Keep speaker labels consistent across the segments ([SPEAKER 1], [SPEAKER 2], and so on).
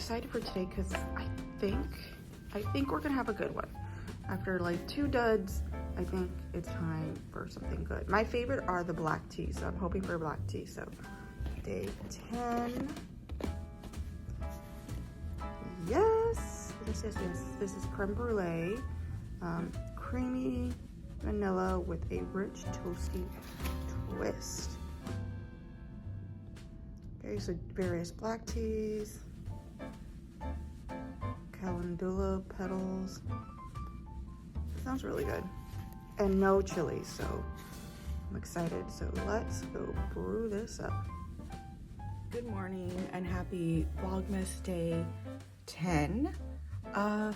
[SPEAKER 1] excited for today because I think we're gonna have a good one. After like 2 duds, I think it's time for something good. My favorite are the black tea, so I'm hoping for black tea. So day 10. Yes. This is creme brulee, creamy vanilla with a rich toasty twist. Okay, so various black teas, calendula petals. Sounds really good. And no chili, so I'm excited. So let's go brew this up. Good morning and happy Vlogmas day 10. I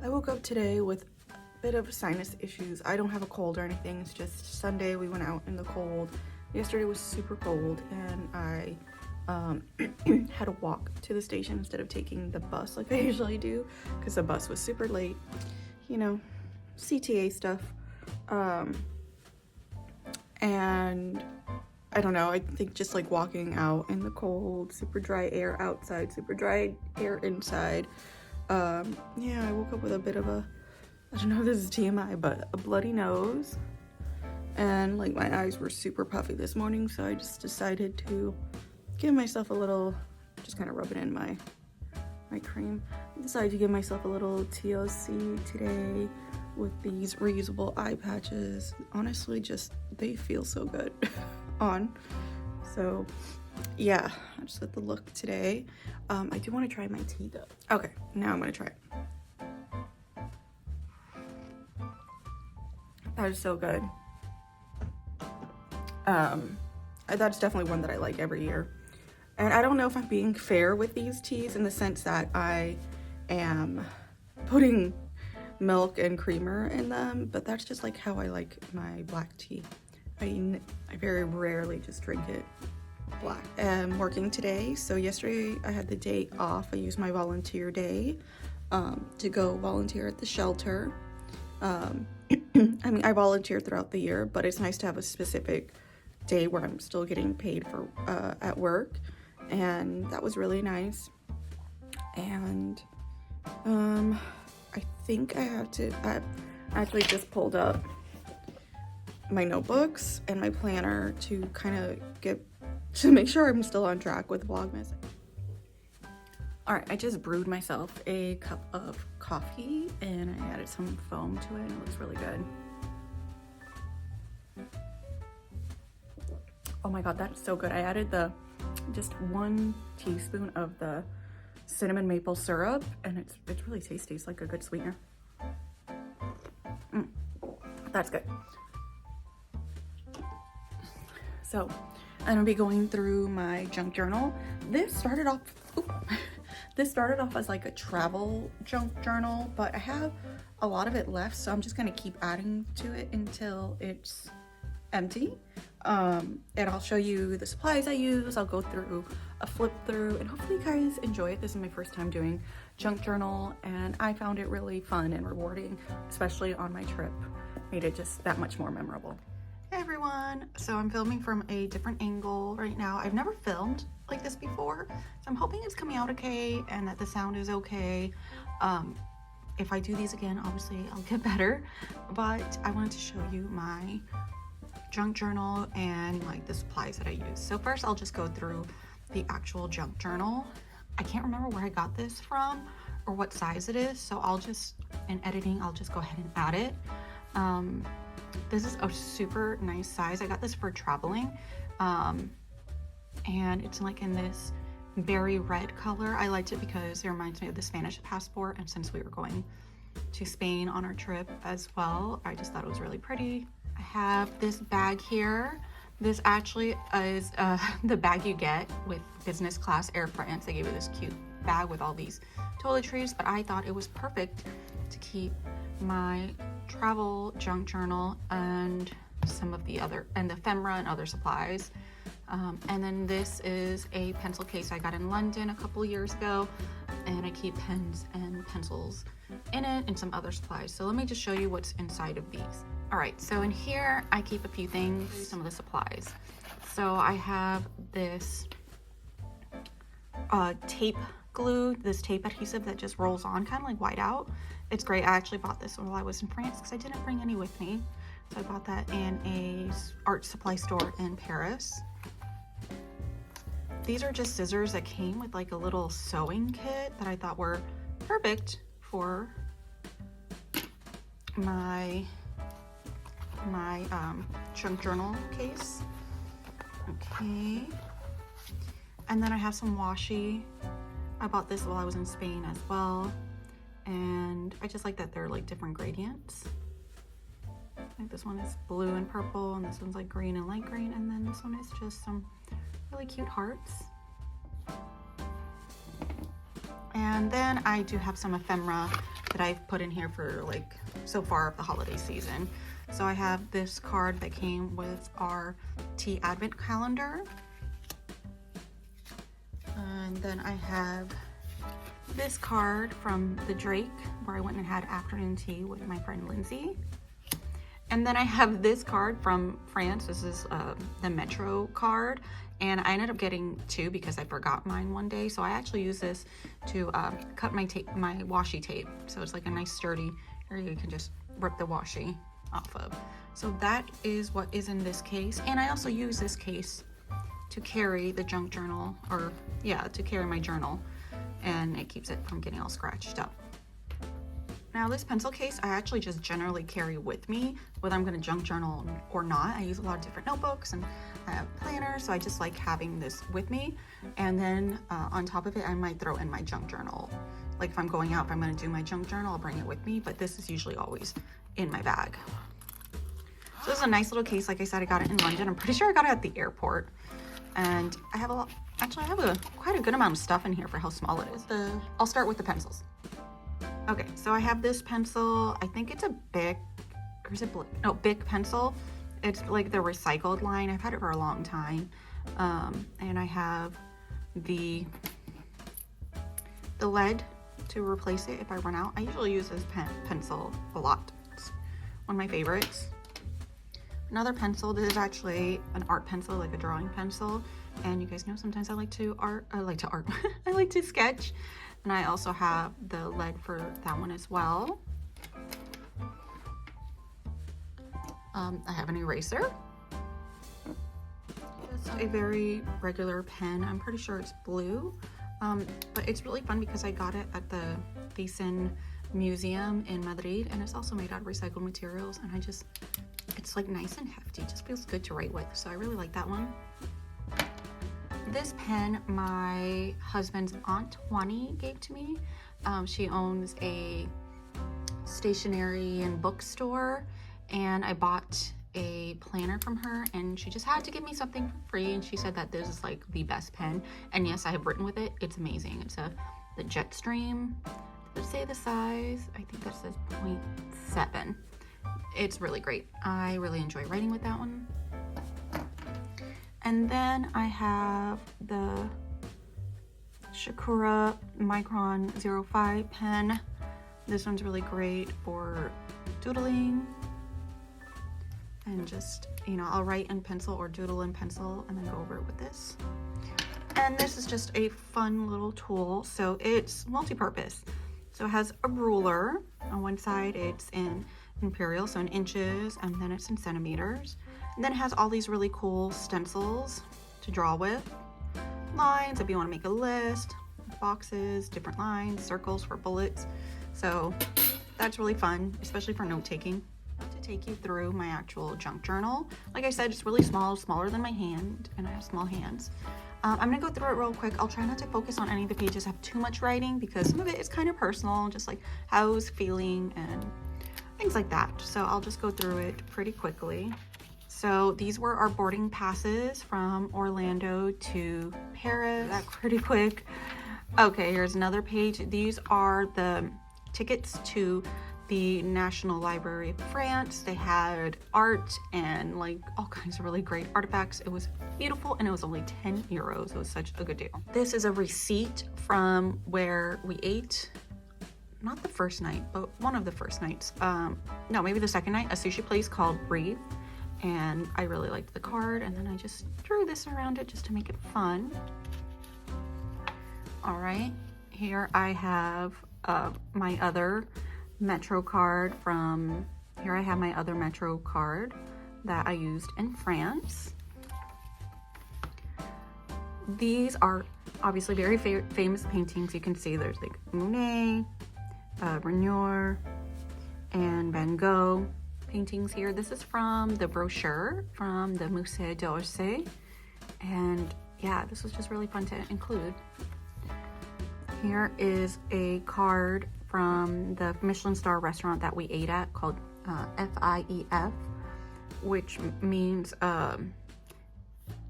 [SPEAKER 1] woke up today with a bit of sinus issues. I don't have a cold or anything. It's just Sunday we went out in the cold. Yesterday was super cold and I had to walk to the station instead of taking the bus like I usually do because the bus was super late. You know, CTA stuff. And I don't know, I think just like walking out in the cold, super dry air outside, super dry air inside. Yeah, I woke up with a bit of a, I don't know if this is TMI, but a bloody nose. And like my eyes were super puffy this morning, so I just decided to give myself a little, just kind of rubbing in my cream. I decided to give myself a little TLC today with these reusable eye patches. Honestly, just, they feel so good on. So yeah, I just got the look today. I do want to try my tea though. Okay, now I'm gonna try it. That is so good. That's definitely one that I like every year. And I don't know if I'm being fair with these teas in the sense that I am putting milk and creamer in them, but that's just like how I like my black tea. I very rarely just drink it black. I'm working today, so yesterday I had the day off. I used my volunteer day to go volunteer at the shelter. I mean, I volunteer throughout the year, but it's nice to have a specific day where I'm still getting paid for at work, and that was really nice. And I think I actually just pulled up my notebooks and my planner to kind of to make sure I'm still on track with Vlogmas. All right, I just brewed myself a cup of coffee and I added some foam to it and it looks really good. Oh my God, that's so good. I added just 1 teaspoon of the cinnamon maple syrup and it's really tasty. It's like a good sweetener. That's good. So I'm gonna be going through my junk journal. This started off as like a travel junk journal, but I have a lot of it left, so I'm just gonna keep adding to it until it's empty. And I'll show you the supplies I use. I'll go through a flip through and hopefully you guys enjoy it. This is my first time doing junk journal and I found it really fun and rewarding, especially on my trip. Made it just that much more memorable. Hey everyone, so I'm filming from a different angle right now. I've never filmed like this before, so I'm hoping it's coming out okay and that the sound is okay. If I do these again, obviously I'll get better, but I wanted to show you my junk journal and like the supplies that I use. So first I'll just go through the actual junk journal. I can't remember where I got this from or what size it is, so in editing I'll just go ahead and add it. This is a super nice size. I got this for traveling, and it's like in this berry red color. I liked it because it reminds me of the Spanish passport, and since we were going to Spain on our trip as well, I just thought it was really pretty. I have this bag here. This actually is the bag you get with business class Air France. They gave you this cute bag with all these toiletries, but I thought it was perfect to keep my travel junk journal and some of the ephemera and other supplies. And then this is a pencil case I got in London a couple years ago, and I keep pens and pencils in it and some other supplies. So let me just show you what's inside of these. All right, so in here I keep a few things, some of the supplies. So I have this tape glue, this tape adhesive that just rolls on, kind of like white out. It's great. I actually bought this while I was in France because I didn't bring any with me. So I bought that in a art supply store in Paris. These are just scissors that came with like a little sewing kit that I thought were perfect for my junk journal case. Okay. And then I have some washi. I bought this while I was in Spain as well. And I just like that they're like different gradients. I think this one is blue and purple, and this one's like green and light green, and then this one is just some really cute hearts. And then I do have some ephemera that I've put in here for like so far of the holiday season. So I have this card that came with our tea advent calendar. And then I have this card from the Drake where I went and had afternoon tea with my friend Lindsay. And then I have this card from France. This is the Metro card. And I ended up getting two because I forgot mine one day. So I actually use this to cut my washi tape. So it's like a nice sturdy area you can just rip the washi off of. So that is what is in this case. And I also use this case to carry the junk journal, or yeah, to carry my journal. And it keeps it from getting all scratched up. Now this pencil case, I actually just generally carry with me, whether I'm gonna junk journal or not. I use a lot of different notebooks and I have planners, so I just like having this with me. And then on top of it, I might throw in my junk journal. Like if I'm going out, if I'm gonna do my junk journal, I'll bring it with me, but this is usually always in my bag. So this is a nice little case. Like I said, I got it in London. I'm pretty sure I got it at the airport. And I have quite a good amount of stuff in here for how small it is. I'll start with the pencils. Okay, so I have this pencil. I think it's a Bic, or is it Bic? No, Bic pencil. It's like the recycled line. I've had it for a long time. And I have the lead to replace it if I run out. I usually use this pencil a lot. It's one of my favorites. Another pencil. This is actually an art pencil, like a drawing pencil. And you guys know sometimes I like to I like to sketch. And I also have the lead for that one as well. I have an eraser. It's a very regular pen. I'm pretty sure it's blue. But it's really fun because I got it at the Thyssen Museum in Madrid, and it's also made out of recycled materials, and it's like nice and hefty. It just feels good to write with, so I really like that one. This pen, my husband's Aunt Juani gave to me. She owns a stationery and bookstore, and I bought a planner from her, and she just had to give me something for free, and she said that this is like the best pen. And yes, I have written with it. It's amazing. It's the Jetstream. Does it say the size? I think that says 0.7. It's really great. I really enjoy writing with that one. And then I have the Sakura Micron 05 pen. This one's really great for doodling. And just, you know, I'll write in pencil or doodle in pencil and then go over it with this. And this is just a fun little tool. So it's multi-purpose. So it has a ruler. On one side it's in imperial, so in inches, and then it's in centimeters. And then it has all these really cool stencils to draw with. Lines if you want to make a list, boxes, different lines, circles for bullets. So that's really fun, especially for note-taking. To take you through my actual junk journal. Like I said, it's really small, smaller than my hand, and I have small hands. I'm gonna go through it real quick. I'll try not to focus on any of the pages that have too much writing because some of it is kind of personal, just like how I was feeling and things like that. So I'll just go through it pretty quickly. So these were our boarding passes from Orlando to Paris. That pretty quick. Okay, here's another page. These are the tickets to the National Library of France. They had art and like all kinds of really great artifacts. It was beautiful and it was only 10 euros. It was such a good deal. This is a receipt from where we ate, not the first night, but one of the first nights. No, maybe the second night, a sushi place called Breathe. And I really liked the card, and then I just drew this around it just to make it fun. All right, Here I have my other Metro card from, here I have my other Metro card that I used in France. These are obviously very famous paintings. You can see there's like Monet, Renoir, and Van Gogh paintings here. This is from the brochure from the Musée d'Orsay, and yeah, this was just really fun to include. Here is a card from the Michelin star restaurant that we ate at called FIEF, which means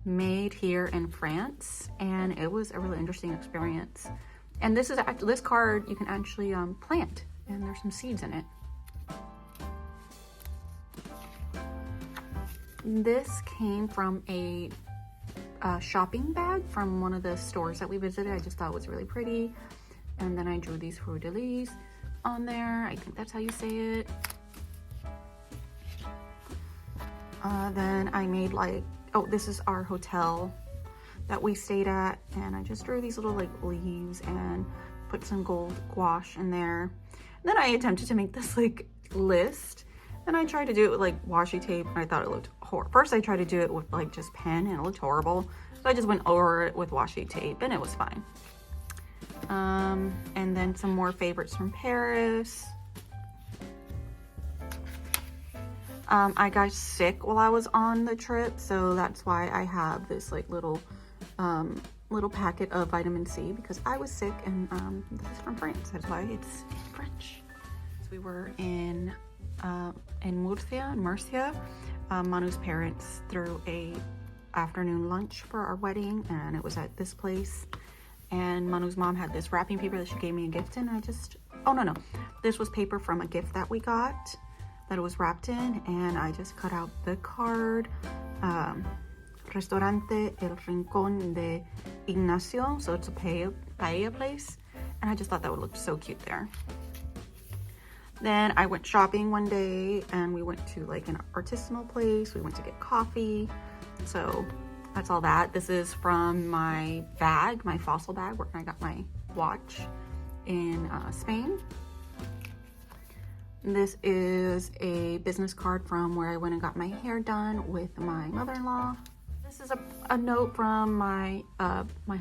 [SPEAKER 1] made here in France, and it was a really interesting experience. And this is actually, this card you can actually plant, and there's some seeds in it. This came from a shopping bag from one of the stores that we visited. I just thought it was really pretty, and then I drew these fleur de lis on there. I think that's how you say it. Then I made like, oh, this is our hotel that we stayed at, and I just drew these little like leaves and put some gold gouache in there. And then I attempted to make this like list, and I tried to do it with like washi tape, and I thought it looked horrible. First I tried to do it with like just pen, and it looked horrible, so I just went over it with washi tape, and it was fine. And then some more favorites from Paris. I got sick while I was on the trip, so that's why I have this like little packet of vitamin C, because I was sick, and this is from France. That's why it's in French. So we were in Murcia. Manu's parents threw a afternoon lunch for our wedding, and it was at this place. And Manu's mom had this wrapping paper that she gave me a gift in. This was paper from a gift that we got that it was wrapped in, and I just cut out the card, Restaurante El Rincón de Ignacio, so it's a paella place, and I just thought that would look so cute there. Then I went shopping one day, and we went to like an artisanal place. We went to get coffee, so that's all that. This is from my bag, my fossil bag, where I got my watch in Spain. This is a business card from where I went and got my hair done with my mother-in-law. This is a note from my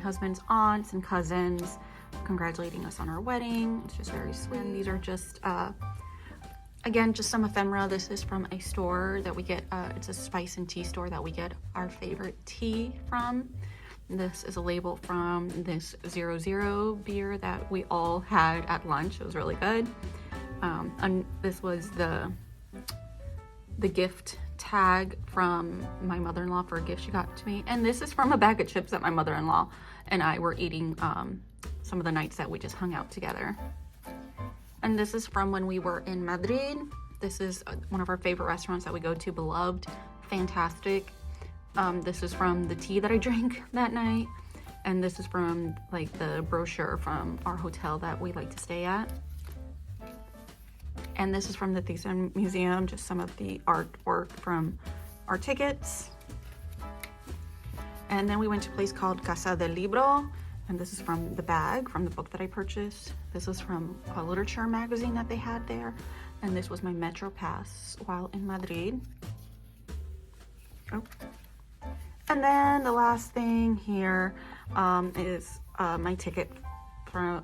[SPEAKER 1] husband's aunts and cousins congratulating us on our wedding. It's just very sweet. And these are just, again, just some ephemera. This is from a store that we get, it's a spice and tea store that we get our favorite tea from. This is a label from this 00 beer that we all had at lunch. It was really good. And this was the gift tag from my mother-in-law for a gift she got to me. And this is from a bag of chips that my mother-in-law and I were eating some of the nights that we just hung out together. And this is from when we were in Madrid. This is one of our favorite restaurants that we go to, beloved, fantastic. This is from the tea that I drank that night. And this is from like the brochure from our hotel that we like to stay at. And this is from the Thyssen Museum, just some of the artwork from our tickets. And then we went to a place called Casa del Libro, and this is from the bag, from the book that I purchased. This is from a literature magazine that they had there. And this was my Metro pass while in Madrid. Oh. And then the last thing here is my ticket from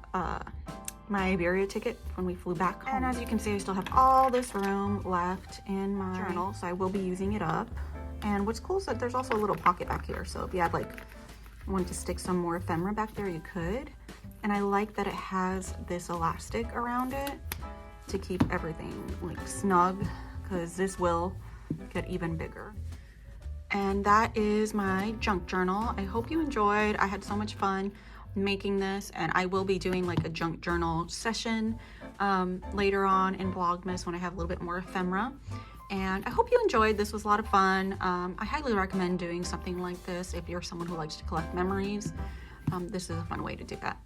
[SPEAKER 1] my Iberia ticket when we flew back home. And as you can see, I still have all this room left in my journal, so I will be using it up. And what's cool is that there's also a little pocket back here, so if you had like wanted to stick some more ephemera back there, you could. And I like that it has this elastic around it to keep everything like snug, because this will get even bigger. And that is my junk journal. I hope you enjoyed. I had so much fun making this, and I will be doing like a junk journal session later on in Vlogmas when I have a little bit more ephemera. And I hope you enjoyed. This was a lot of fun. I highly recommend doing something like this if you're someone who likes to collect memories. This is a fun way to do that.